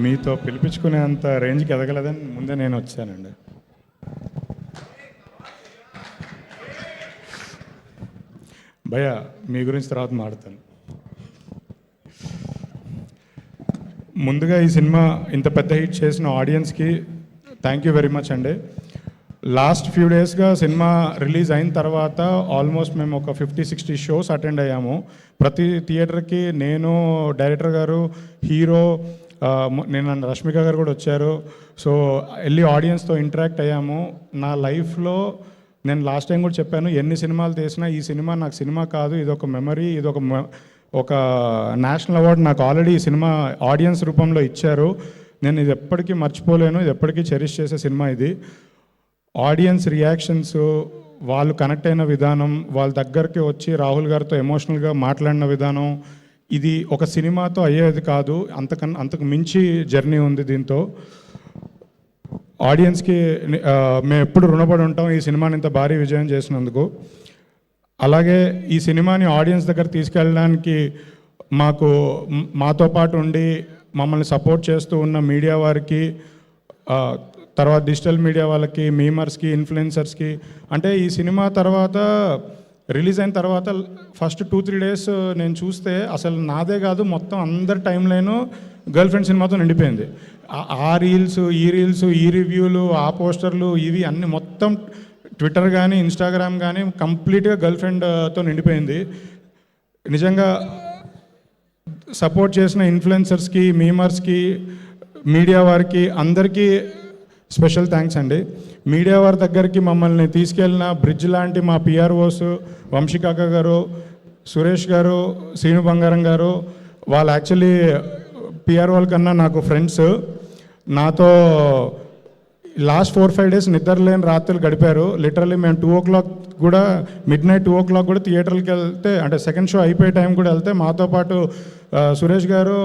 మీతో పిలిపించుకునేంత రేంజ్కి ఎదగలేదని ముందే నేను వచ్చానండి. భయ్య మీ గురించి తర్వాత మాట్లాడతాను. ముందుగా ఈ సినిమా ఇంత పెద్ద హిట్ చేసిన ఆడియన్స్కి థ్యాంక్ యూ వెరీ మచ్ అండి. లాస్ట్ ఫ్యూ డేస్గా సినిమా రిలీజ్ అయిన తర్వాత ఆల్మోస్ట్ మేము ఒక 50-60 షోస్ అటెండ్ అయ్యాము. ప్రతి థియేటర్కి నేను, డైరెక్టర్ గారు, హీరో, నేను రష్మిక గారు కూడా వచ్చారు. సో వెళ్ళి ఆడియన్స్తో ఇంటరాక్ట్ అయ్యాము. నా లైఫ్లో నేను లాస్ట్ టైం కూడా చెప్పాను, ఎన్ని సినిమాలు తీసినా ఈ సినిమా నాకు సినిమా కాదు, ఇది ఒక మెమరీ, ఇది ఒక నేషనల్ అవార్డు నాకు ఆల్రెడీ ఈ సినిమా ఆడియన్స్ రూపంలో ఇచ్చారు. నేను ఇది ఎప్పటికీ మర్చిపోలేను, ఇది ఎప్పటికీ చెరిష్ చేసే సినిమా ఇది. ఆడియన్స్ రియాక్షన్స్, వాళ్ళు కనెక్ట్ అయిన విధానం, వాళ్ళ దగ్గరికి వచ్చి రాహుల్ గారితో ఎమోషనల్గా మాట్లాడిన విధానం, ఇది ఒక సినిమాతో అయ్యేది కాదు, అంతకు మించి జర్నీ ఉంది దీంతో. ఆడియన్స్కి మేము ఎప్పుడు రుణపడి ఉంటాం ఈ సినిమాని ఇంత భారీ విజయం చేసినందుకు. అలాగే ఈ సినిమాని ఆడియన్స్ దగ్గర తీసుకెళ్ళడానికి మాతో పాటు ఉండి మమ్మల్ని సపోర్ట్ చేస్తూ ఉన్న మీడియా వారికి, తర్వాత డిజిటల్ మీడియా వాళ్ళకి, మీమర్స్కి, ఇన్ఫ్లుయెన్సర్స్కి, అంటే ఈ సినిమా తర్వాత రిలీజ్ అయిన తర్వాత ఫస్ట్ 2-3 డేస్ నేను చూస్తే అసలు నాదే కాదు మొత్తం అందరి టైం లైను గర్ల్ ఫ్రెండ్ సినిమాతో నిండిపోయింది. ఆ రీల్స్, ఈ రివ్యూలు, ఆ పోస్టర్లు, ఇవి అన్నీ మొత్తం ట్విట్టర్ కానీ ఇన్స్టాగ్రామ్ కానీ కంప్లీట్గా గర్ల్ ఫ్రెండ్తో నిండిపోయింది. నిజంగా సపోర్ట్ చేసిన ఇన్ఫ్లుయెన్సర్స్కి, మీమర్స్కి, మీడియా వారికి అందరికీ స్పెషల్ థ్యాంక్స్ అండి. మీడియా వారి దగ్గరికి మమ్మల్ని తీసుకెళ్ళిన బ్రిడ్జ్ లాంటి మా పిఆర్ఓస్, వంశీకాక గారు, సురేష్ గారు, శ్రీను బంగారం గారు, వాళ్ళు యాక్చువల్లీ పిఆర్ఓల కన్నా నాకు ఫ్రెండ్స్. నాతో లాస్ట్ 4-5 డేస్ నిద్రలేని రాత్రులు గడిపారు. లిటరల్లీ మేము 2 o'clock కూడా, midnight 2 o'clock కూడా థియేటర్కి వెళ్తే, అంటే సెకండ్ షో అయిపోయే టైం కూడా వెళ్తే మాతో పాటు సురేష్ గారు,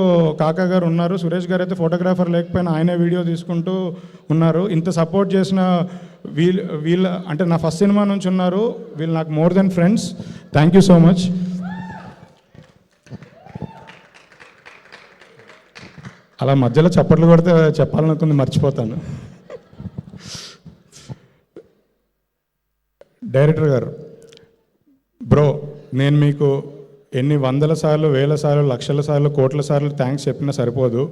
కాకా గారు ఉన్నారు. సురేష్ గారు అయితే ఫోటోగ్రాఫర్ లేకపోయినా ఆయనే వీడియో తీసుకుంటూ ఉన్నారు. ఇంత సపోర్ట్ చేసిన వీళ్ళ అంటే నా ఫస్ట్ సినిమా నుంచి ఉన్నారు, వీళ్ళు నాకు more than friends. Thank you so much. అలా మధ్యలో చప్పట్లు కొడితే చెప్పాలనుకుంది మర్చిపోతాను. డైరెక్టర్ గారు, బ్రో, నేను మీకు ఎన్ని 100 సార్లు, 1000 సార్లు, లక్షల సార్లు, కోట్ల సార్లు థ్యాంక్స్ చెప్పినా సరిపోదు.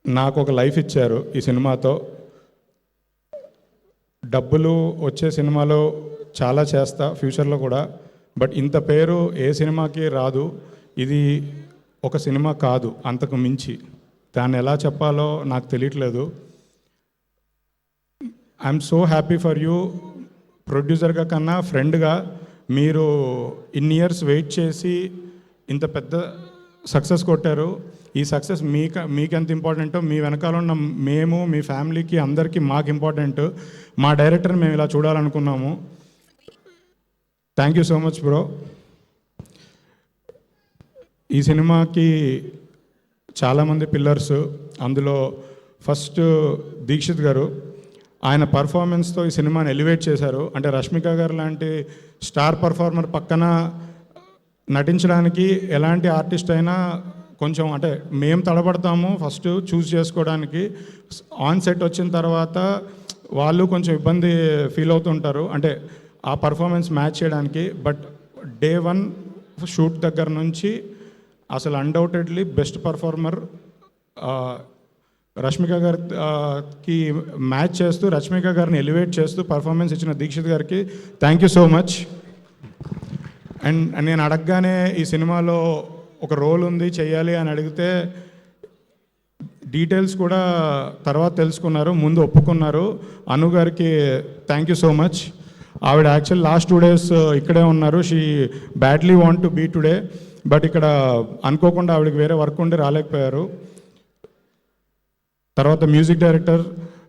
నాకు ఒక లైఫ్ ఇచ్చారు ఈ సినిమాతో. డబ్బులు వచ్చే సినిమాలో చాలా చేస్తా ఫ్యూచర్లో కూడా, బట్ ఇంత పేరు ఏ సినిమాకి రాదు. ఇది ఒక సినిమా కాదు, అంతకు మించి. దాన్ని ఎలా చెప్పాలో నాకు తెలియట్లేదు. I'm so happy for you. ప్రొడ్యూసర్గా కన్నా ఫ్రెండ్గా మీరు ఇన్ని ఇయర్స్ వెయిట్ చేసి ఇంత పెద్ద సక్సెస్ కొట్టారు. ఈ సక్సెస్ మీకు ఎంత ఇంపార్టెంటో మీ వెనకాల ఉన్న మేము, మీ ఫ్యామిలీకి, అందరికీ మాకు ఇంపార్టెంట్. మా డైరెక్టర్ని మేము ఇలా చూడాలనుకున్నాము. Thank you so much bro. ఈ సినిమాకి చాలామంది పిల్లర్స్, అందులో ఫస్ట్ దీక్షిత్ గారు, ఆయన పర్ఫార్మెన్స్తో ఈ సినిమాని ఎలివేట్ చేశారు. అంటే రష్మిక గారు లాంటి స్టార్ పర్ఫార్మర్ పక్కన నటించడానికి ఎలాంటి ఆర్టిస్ట్ అయినా కొంచెం, అంటే మేము తడబడతాము ఫస్ట్ చూస్ చేసుకోవడానికి. ఆన్ సెట్ వచ్చిన తర్వాత వాళ్ళు కొంచెం ఇబ్బంది ఫీల్ అవుతుంటారు, అంటే ఆ పర్ఫార్మెన్స్ మ్యాచ్ చేయడానికి. బట్ డే 1 షూట్ దగ్గర నుంచి అసలు అన్డౌటెడ్లీ బెస్ట్ పర్ఫార్మర్ రష్మిక గారికి మ్యాచ్ చేస్తూ, రష్మిక గారిని ఎలివేట్ చేస్తూ పర్ఫార్మెన్స్ ఇచ్చిన దీక్షిత్ గారికి thank you so much. And నేను అడగగానే ఈ సినిమాలో ఒక రోల్ ఉంది చేయాలి అని అడిగితే డీటెయిల్స్ కూడా తర్వాత తెలుసుకున్నారు, ముందు ఒప్పుకున్నారు. అను గారికి థ్యాంక్ యూ సో మచ్. ఆవిడ యాక్చువల్ లాస్ట్ 2 days ఇక్కడే ఉన్నారు. She badly want to be today, but ఇక్కడ అనుకోకుండా ఆవిడకి వేరే వర్క్ ఉండి రాలేకపోయారు. తర్వాత music director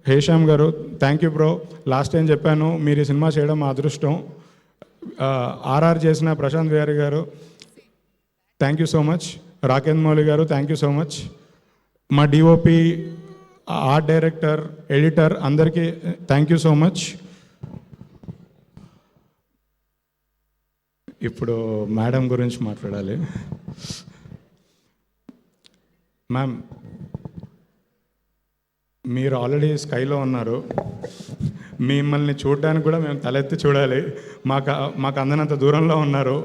Hesham garu, thank you bro. Last time చెప్పాను, మీరు ఈ సినిమా చేయడం మా అదృష్టం. ఆర్ఆర్ చేసిన ప్రశాంత్ విహారీ గారు, thank you so much. Rakendra Mouli గారు, థ్యాంక్ యూ సో మచ్. మా డిఓపి, ఆర్ట్ డైరెక్టర్, ఎడిటర్ అందరికీ థ్యాంక్ యూ సో మచ్. ఇప్పుడు మేడం గురించి మాట్లాడాలి. మ్యామ్, మీరు ఆల్రెడీ స్కైలో ఉన్నారు. మిమ్మల్ని చూడడానికి కూడా మేము తలెత్తి చూడాలి. మాకు అందనంత దూరంలో ఉన్నారు.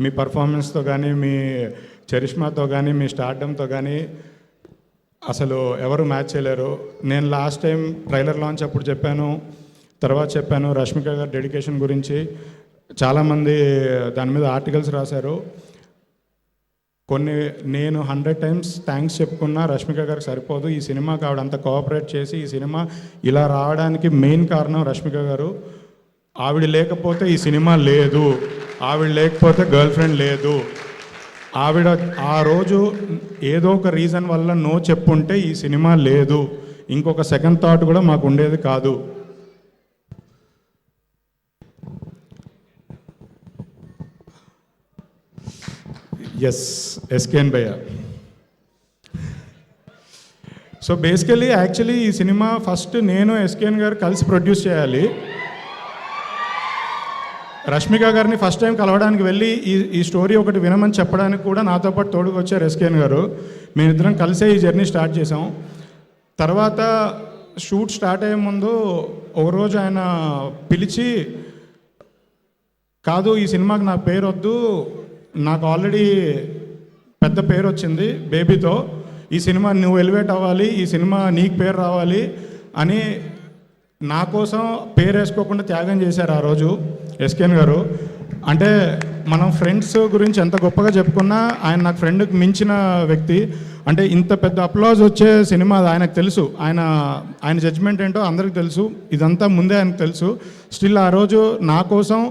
మీ పర్ఫార్మెన్స్తో కానీ, మీ చరిష్మాతో కానీ, మీ స్టార్డమ్తో కానీ అసలు ఎవరు మ్యాచ్ చేయలేరు. నేను లాస్ట్ టైం ట్రైలర్ లాంచ్ అప్పుడు చెప్పాను, తర్వాత చెప్పాను రష్మిక గారి డెడికేషన్ గురించి. చాలామంది దాని మీద ఆర్టికల్స్ రాశారు. నేను 100 times థ్యాంక్స్ చెప్పుకున్నా రష్మిక గారికి సరిపోదు. ఈ సినిమాకి ఆవిడ అంత కోఆపరేట్ చేసి ఈ సినిమా ఇలా రావడానికి మెయిన్ కారణం రష్మిక గారు. ఆవిడ లేకపోతే ఈ సినిమా లేదు, ఆవిడ లేకపోతే గర్ల్ ఫ్రెండ్ లేదు. ఆవిడ ఆ రోజు ఏదో ఒక రీజన్ వల్ల నో చెప్పుంటే ఈ సినిమా లేదు, ఇంకొక సెకండ్ థాట్ కూడా మాకు ఉండేది కాదు. ఎస్, ఎస్కేఎన్ భయ్య. సో బేసికలీ యాక్చువల్లీ ఈ సినిమా ఫస్ట్ నేను ఎస్కేఎన్ గారు కలిసి ప్రొడ్యూస్ చేయాలి. రష్మిక గారిని ఫస్ట్ టైం కలవడానికి వెళ్ళి ఈ స్టోరీ ఒకటి వినమని చెప్పడానికి కూడా నాతో పాటు తోడుకు వచ్చారు ఎస్కేఎన్ గారు. మేమిద్దరం కలిసే ఈ జర్నీ స్టార్ట్ చేసాం. తర్వాత షూట్ స్టార్ట్ అయ్యే ముందు ఒక రోజు ఆయన పిలిచి, కాదు ఈ సినిమాకి నా పేరు వద్దు, నాకు ఆల్రెడీ పెద్ద పేరు వచ్చింది బేబీతో, ఈ సినిమా నువ్వు ఎలివేట్ అవ్వాలి, ఈ సినిమా నీకు పేరు రావాలి అని నా కోసం పేరు వేసుకోకుండా త్యాగం చేశారు ఆ రోజు ఎస్కేఎన్ గారు. అంటే మనం ఫ్రెండ్స్ గురించి ఎంత గొప్పగా చెప్పుకున్నా ఆయన నాకు ఫ్రెండ్కి మించిన వ్యక్తి. అంటే ఇంత పెద్ద అప్లాజ్ వచ్చే సినిమా ఆయనకు తెలుసు, ఆయన జడ్జ్మెంట్ ఏంటో అందరికి తెలుసు, ఇదంతా ముందే ఆయనకు తెలుసు. స్టిల్ ఆ రోజు నా కోసం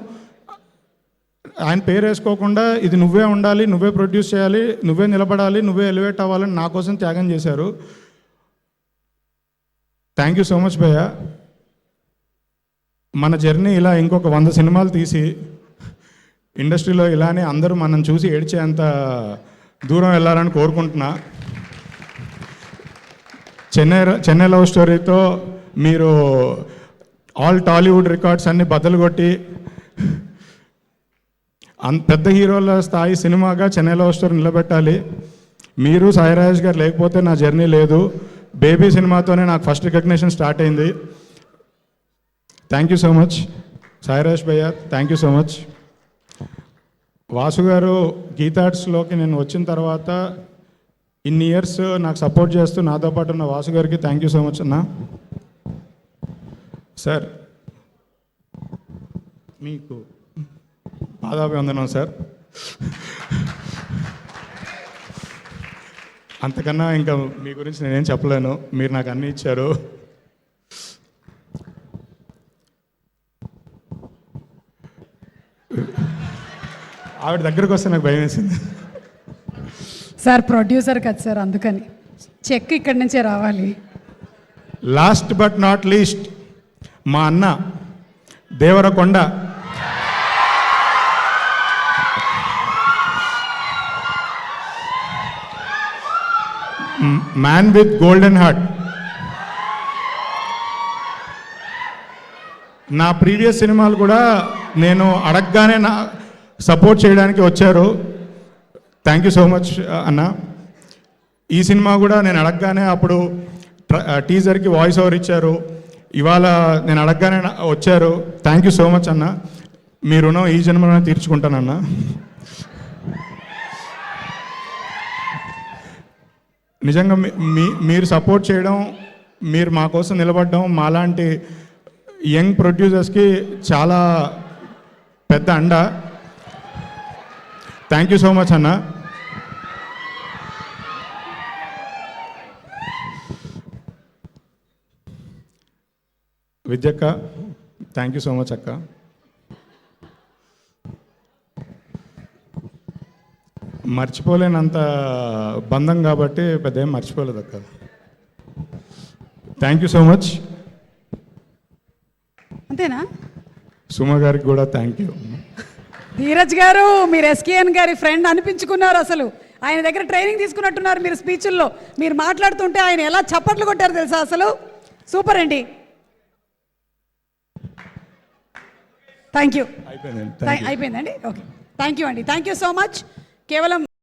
ఆయన పేరు వేసుకోకుండా ఇది నువ్వే ఉండాలి, నువ్వే ప్రొడ్యూస్ చేయాలి, నువ్వే నిలబడాలి, నువ్వే ఎలివేట్ అవ్వాలని నా కోసం త్యాగం చేశారు. థ్యాంక్ యూ సో మచ్ భయ్య. మన జర్నీ ఇలా ఇంకొక 100 సినిమాలు తీసి ఇండస్ట్రీలో ఇలానే అందరూ మనం చూసి ఏడ్చేంత దూరం వెళ్ళాలని కోరుకుంటున్నా. చెన్నై లవ్ స్టోరీతో మీరు ఆల్ టాలీవుడ్ రికార్డ్స్ అన్నీ బద్దలు కొట్టి పెద్ద హీరోల స్థాయి సినిమాగా చెన్నై లవ్ స్టోరీ నిలబెట్టాలి. మీరు సాయిరాజ్ గారు లేకపోతే నా జర్నీ లేదు. బేబీ సినిమాతోనే నాకు ఫస్ట్ రికగ్నిషన్ స్టార్ట్ అయింది. Thank you so much Sairaj భయ్య, thank you so much. Vasu garu గీతార్ట్స్లోకి నేను వచ్చిన తర్వాత ఇన్ని ఇయర్స్ నాకు సపోర్ట్ చేస్తూ నాతో పాటు ఉన్న వాసు గారికి థ్యాంక్ యూ సో మచ్ అన్న. సార్ మీకు పాదాభివందనం సార్. అంతకన్నా ఇంకా మీ గురించి నేనేం చెప్పలేను, మీరు నాకు అన్నీ ఇచ్చారు. ఆవిడ దగ్గరకు వస్తే నాకు భయం వేసింది. సార్ ప్రొడ్యూసర్ కదా సార్, అందుకని చెక్ ఇక్కడి నుంచే రావాలి. లాస్ట్ బట్ నాట్ లీస్ట్ మా అన్న Devarakonda. Man with golden heart. నా ప్రీవియస్ సినిమాలు కూడా నేను అడగగానే నా సపోర్ట్ చేయడానికి వచ్చారు. థ్యాంక్ యూ సో మచ్ అన్న. ఈ సినిమా కూడా నేను అడగగానే అప్పుడు టీజర్కి వాయిస్ ఓవర్ ఇచ్చారు. ఇవాళ నేను అడగగానే వచ్చారు. థ్యాంక్ యూ సో మచ్ అన్న. మీ రుణం ఈ జన్మలోనే తీర్చుకుంటానన్న. నిజంగా మీరు సపోర్ట్ చేయడం, మీరు మా కోసం నిలబడడం మాలాంటి యంగ్ ప్రొడ్యూసర్స్కి చాలా పెద్ద అండ. థ్యాంక్ యూ సో మచ్ అన్న. విద్యక్క, థ్యాంక్ యూ సో మచ్ అక్క. మర్చిపోలేనంత బంధం కాబట్టి పెద్ద ఏం మర్చిపోలేదు అక్క. Thank you so much. అంతేనా? సుమ గారికి కూడా థ్యాంక్ యూ. ధీరజ్ గారు, మీరు ఎస్కేఎన్ గారి ఫ్రెండ్ అనిపించుకున్నారు. అసలు ఆయన దగ్గర ట్రైనింగ్ తీసుకున్నట్టున్నారు మీరు. స్పీచ్ల్లో మీరు మాట్లాడుతుంటే ఆయన ఎలా చప్పట్లు కొట్టారు తెలుసా? అసలు సూపర్ అండి. Thank you. అయిపోయిందండి. ఓకే, థ్యాంక్ యూ అండి. Thank you so much. కేవలం